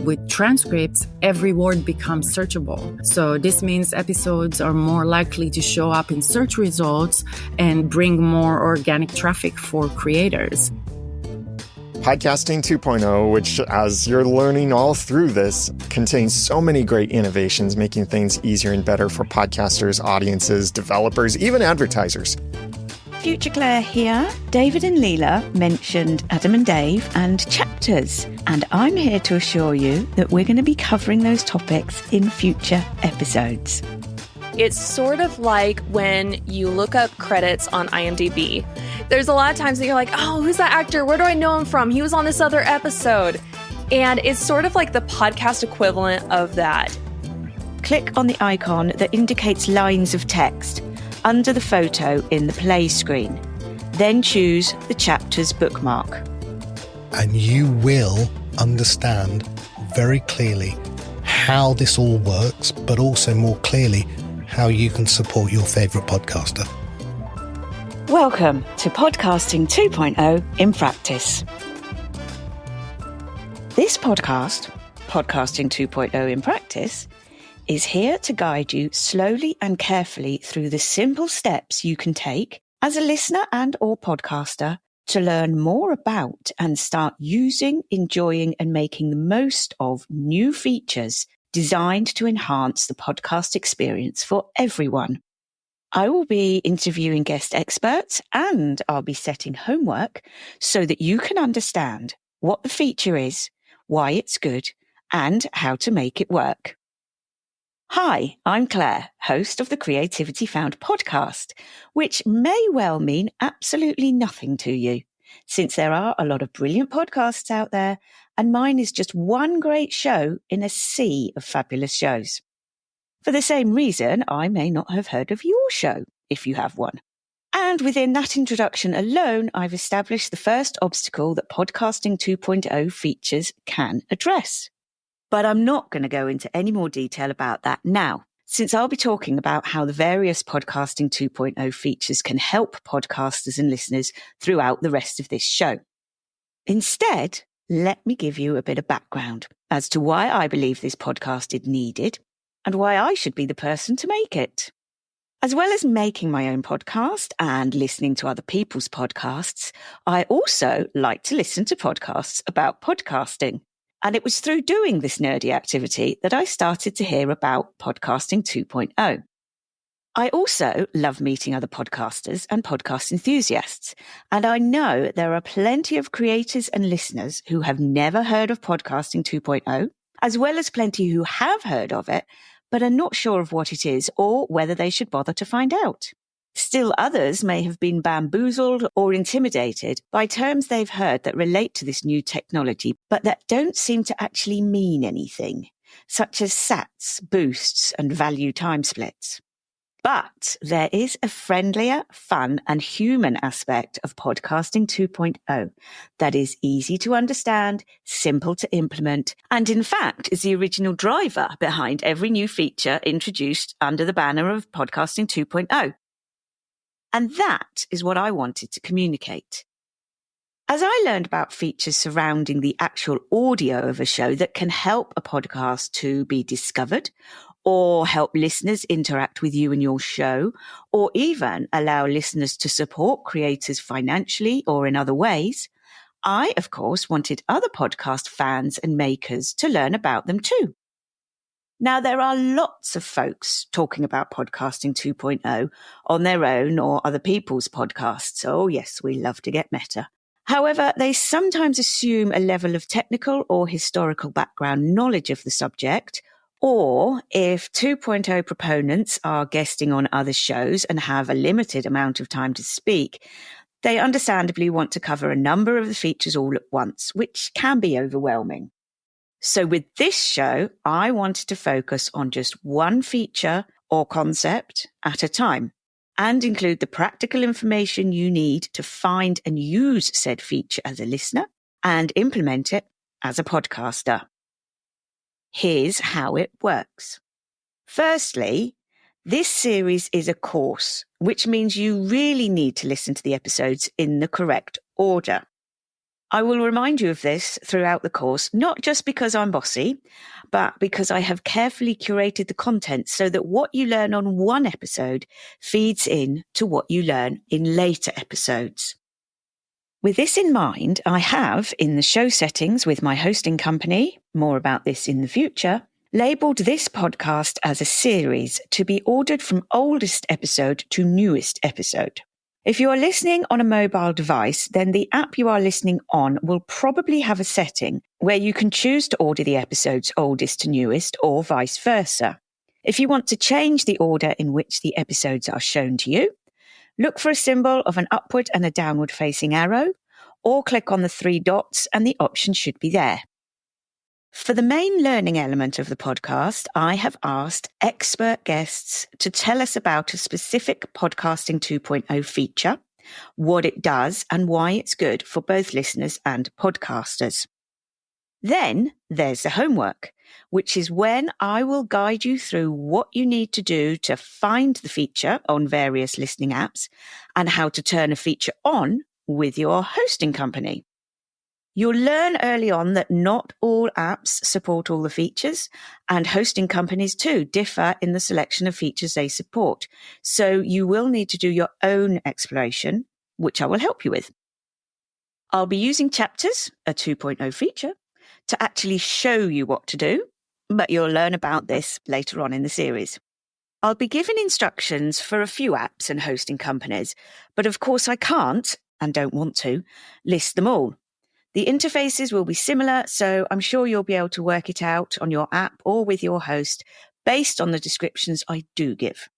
with transcripts, every word becomes searchable. So this means episodes are more likely to show up in search results and bring more organic traffic for creators. Podcasting 2.0, which, as you're learning all through this, contains so many great innovations, making things easier and better for podcasters, audiences, developers, even advertisers. Future Claire here. David and Leela mentioned Adam and Dave and chapters, and I'm here to assure you that we're going to be covering those topics in future episodes. It's sort of like when you look up credits on IMDb. There's a lot of times that you're like, oh, who's that actor? Where do I know him from? He was on this other episode. And it's sort of like the podcast equivalent of that. Click on the icon that indicates lines of text under the photo in the play screen. Then choose the chapter's bookmark. And you will understand very clearly how this all works, but also more clearly how you can support your favourite podcaster. Welcome to Podcasting 2.0 in Practice. This podcast, Podcasting 2.0 in Practice, is here to guide you slowly and carefully through the simple steps you can take as a listener and or podcaster to learn more about and start using, enjoying and making the most of new features designed to enhance the podcast experience for everyone. I will be interviewing guest experts and I'll be setting homework so that you can understand what the feature is, why it's good, and how to make it work. Hi, I'm Claire, host of the Creativity Found podcast, which may well mean absolutely nothing to you, since there are a lot of brilliant podcasts out there, and mine is just one great show in a sea of fabulous shows. For the same reason, I may not have heard of your show, if you have one. And within that introduction alone, I've established the first obstacle that Podcasting 2.0 features can address. But I'm not going to go into any more detail about that now, since I'll be talking about how the various Podcasting 2.0 features can help podcasters and listeners throughout the rest of this show. Instead, let me give you a bit of background as to why I believe this podcast is needed and why I should be the person to make it. As well as making my own podcast and listening to other people's podcasts, I also like to listen to podcasts about podcasting. And it was through doing this nerdy activity that I started to hear about Podcasting 2.0. I also love meeting other podcasters and podcast enthusiasts, and I know there are plenty of creators and listeners who have never heard of Podcasting 2.0, as well as plenty who have heard of it, but are not sure of what it is or whether they should bother to find out. Still others may have been bamboozled or intimidated by terms they've heard that relate to this new technology, but that don't seem to actually mean anything, such as sats, boosts, and value time splits. But there is a friendlier, fun, and human aspect of Podcasting 2.0 that is easy to understand, simple to implement, and in fact is the original driver behind every new feature introduced under the banner of Podcasting 2.0. And that is what I wanted to communicate. As I learned about features surrounding the actual audio of a show that can help a podcast to be discovered, or help listeners interact with you and your show, or even allow listeners to support creators financially or in other ways, I, of course, wanted other podcast fans and makers to learn about them too. Now, there are lots of folks talking about Podcasting 2.0 on their own or other people's podcasts. Oh, yes, we love to get meta. However, they sometimes assume a level of technical or historical background knowledge of the subject, or if 2.0 proponents are guesting on other shows and have a limited amount of time to speak, they understandably want to cover a number of the features all at once, which can be overwhelming. So with this show, I wanted to focus on just one feature or concept at a time and include the practical information you need to find and use said feature as a listener and implement it as a podcaster. Here's how it works. Firstly, this series is a course, which means you really need to listen to the episodes in the correct order. I will remind you of this throughout the course, not just because I'm bossy, but because I have carefully curated the content so that what you learn on one episode feeds in to what you learn in later episodes. With this in mind, I have, in the show settings with my hosting company, more about this in the future, labelled this podcast as a series to be ordered from oldest episode to newest episode. If you are listening on a mobile device, then the app you are listening on will probably have a setting where you can choose to order the episodes oldest to newest or vice versa. If you want to change the order in which the episodes are shown to you, look for a symbol of an upward and a downward facing arrow, or click on the 3 dots and the option should be there. For the main learning element of the podcast, I have asked expert guests to tell us about a specific Podcasting 2.0 feature, what it does, and why it's good for both listeners and podcasters. Then there's the homework, which is when I will guide you through what you need to do to find the feature on various listening apps and how to turn a feature on with your hosting company. You'll learn early on that not all apps support all the features, and hosting companies too differ in the selection of features they support. So you will need to do your own exploration, which I will help you with. I'll be using chapters, a 2.0 feature, to actually show you what to do, but you'll learn about this later on in the series. I'll be giving instructions for a few apps and hosting companies, but of course I can't, and don't want to, list them all. The interfaces will be similar, so I'm sure you'll be able to work it out on your app or with your host based on the descriptions I do give.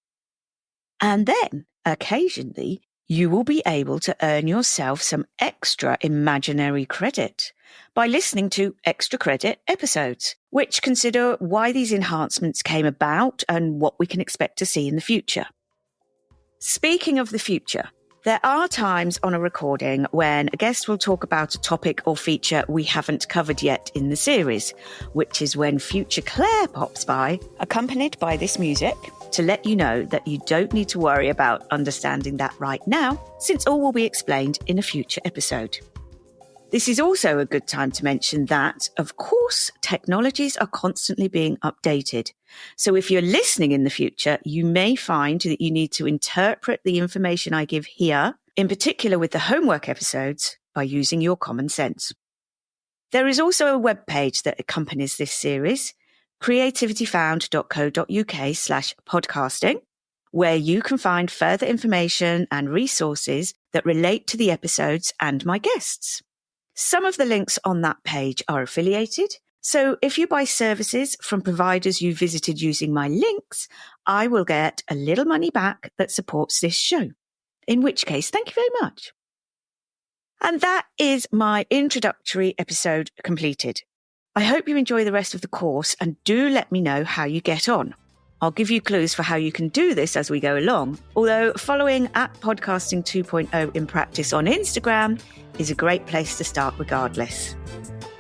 And then, occasionally, you will be able to earn yourself some extra imaginary credit by listening to extra credit episodes, which consider why these enhancements came about and what we can expect to see in the future. Speaking of the future, there are times on a recording when a guest will talk about a topic or feature we haven't covered yet in the series, which is when future Claire pops by, accompanied by this music, to let you know that you don't need to worry about understanding that right now, since all will be explained in a future episode. This is also a good time to mention that, of course, technologies are constantly being updated. So if you're listening in the future, you may find that you need to interpret the information I give here, in particular with the homework episodes, by using your common sense. There is also a webpage that accompanies this series, creativityfound.co.uk/podcasting, where you can find further information and resources that relate to the episodes and my guests. Some of the links on that page are affiliated, so if you buy services from providers you visited using my links, I will get a little money back that supports this show, in which case, thank you very much. And that is my introductory episode completed. I hope you enjoy the rest of the course and do let me know how you get on. I'll give you clues for how you can do this as we go along, although following @Podcasting 2.0 in practice on Instagram is a great place to start regardless.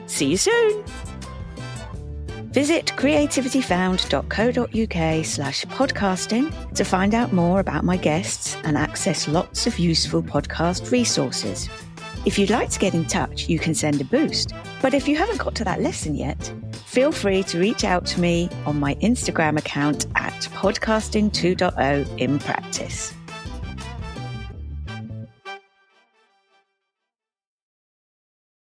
See you soon! Visit creativityfound.co.uk/podcasting to find out more about my guests and access lots of useful podcast resources. If you'd like to get in touch, you can send a boost. But if you haven't got to that lesson yet, feel free to reach out to me on my Instagram account @Podcasting 2.0 in practice.